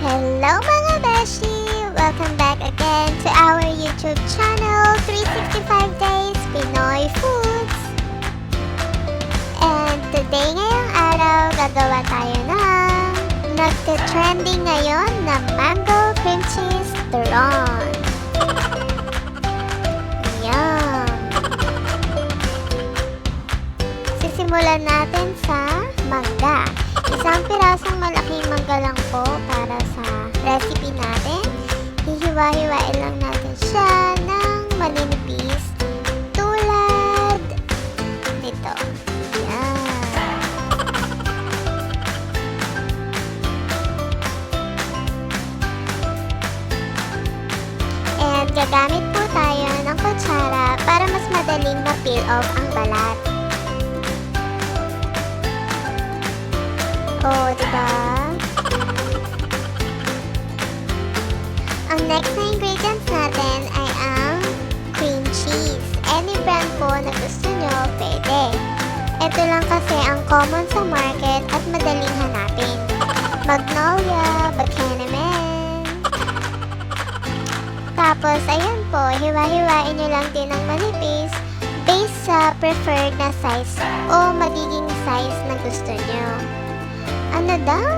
Hello mga beshi! Welcome back again to our YouTube channel, 365 Days Pinoy Foods. And today ngayong araw, gagawa tayo ng nagte-trending ngayon na mango cream cheese turon. Yum! Sisimulan natin sa mangga. Isang pirasong malaking mangga lang po para sa recipe natin. Hihiwa-hiwain lang natin siya ng maninipis tulad nito. Yan. And gagamit po tayo ng kutsara para mas madaling ma-peel off ang balat. Oh, diba? Ang next na ingredients natin ay ang cream cheese. Any brand po na gusto nyo, pwede. Ito lang kasi ang common sa market at madaling hanapin. Magnolia, Buchanan. Tapos, ayan po, hiwa-hiwain nyo lang din ng manipis based sa preferred na size o magiging size na gusto nyo. Ano daw?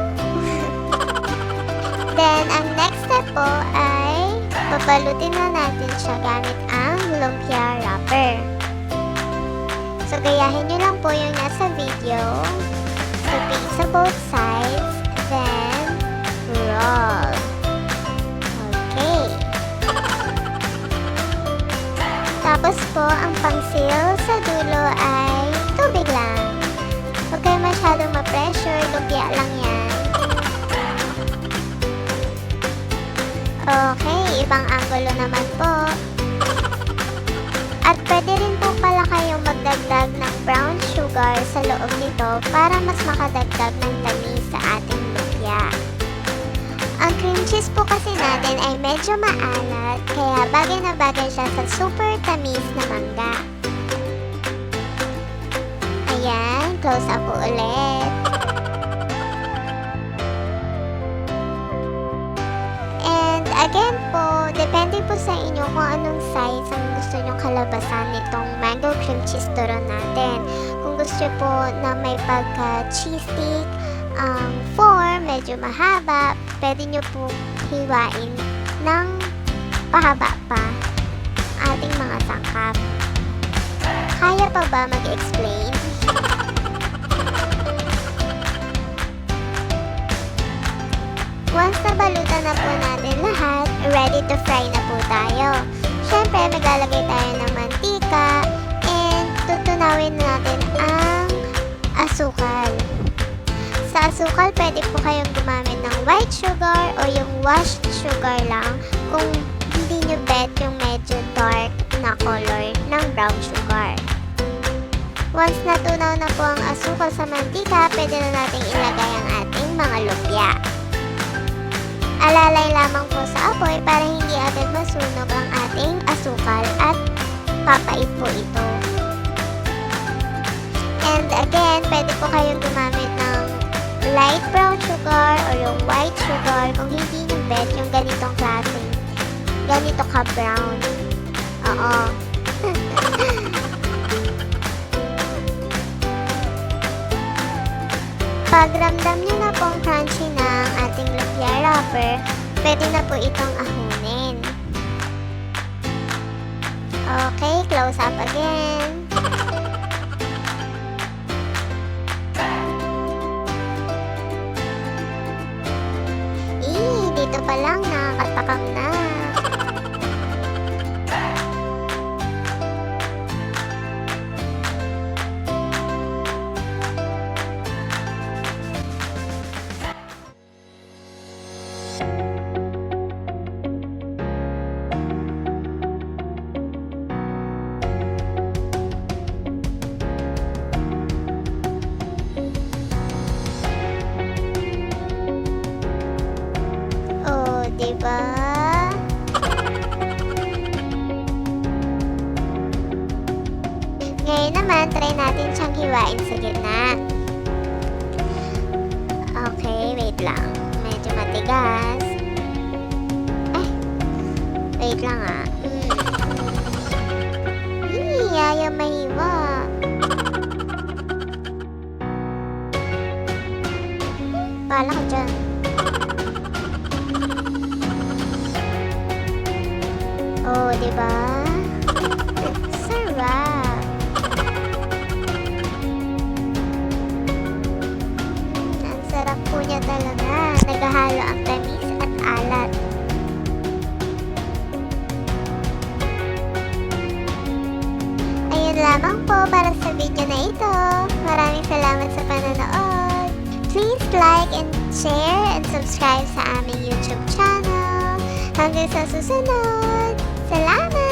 Then, ang next step po ay babalutin na natin siya gamit ang lumpia wrapper. So, gayahin nyo lang po yung nasa video. So, base sa both sides. Then, roll. Okay. Tapos po, ang pang-seal sa dulo ay tubig lang. Huwag kayo masyadong ma-pressure, lumpia lang yan. Okay, ibang angulo naman po. At pwede rin po pala kayong magdagdag ng brown sugar sa loob nito para mas makadagdag ng tamis sa ating lumpia. Ang cream cheese po kasi natin ay medyo maalat, kaya bagay na bagay siya sa super tamis na mangga. Ayan, close up po ulit. And again po, depende po sa inyo kung anong size ang gusto nyong kalabasan nitong mango cream cheese turon natin. Kung gusto po na may pagka-cheese stick, form, medyo mahaba, pwede nyo po hiwain ng pahaba pa ating mga sangkap. Kaya pa ba mag-explain? Once nabalutan na po natin lahat, ready to fry na po tayo. Siyempre, maglalagay tayo ng mantika and tutunawin natin ang asukal. Sa asukal, pwede po kayong gumamit ng white sugar o yung washed sugar lang kung hindi nyo bet yung medyo dark na color ng brown sugar. Once natunaw na po ang asukal sa mantika, pwede na natin ilagay ang ating mga lumpia. Alalay lamang po sa apoy para hindi agad masunog ang ating asukal at papait po ito. And again, pwede po kayong gumamit ng light brown sugar o yung white sugar kung hindi nyo bet yung ganitong klaseng, ganito ka brown. Oo. Pag ramdam nyo na pong crunchy ng ating lumpia wrapper, pwede na po itong ahunin. Okay, close up again. Dito pa lang nakakatakam na. Diba? Ngayon naman, try natin siyang hiwain sa gitna. Okay, wait lang. Medyo matigas. matigas. Wait lang ah. Ayaw mahiwa. Bahala ka dyan. Oh, diba? Sarap. Ang sarap po niya talaga. Naghahalo ang tamis at alat. Ayun lamang po para sa video na ito. Maraming salamat sa panonood. Please like and share and subscribe sa aming YouTube channel. Hanggang sa susunod. Salamat!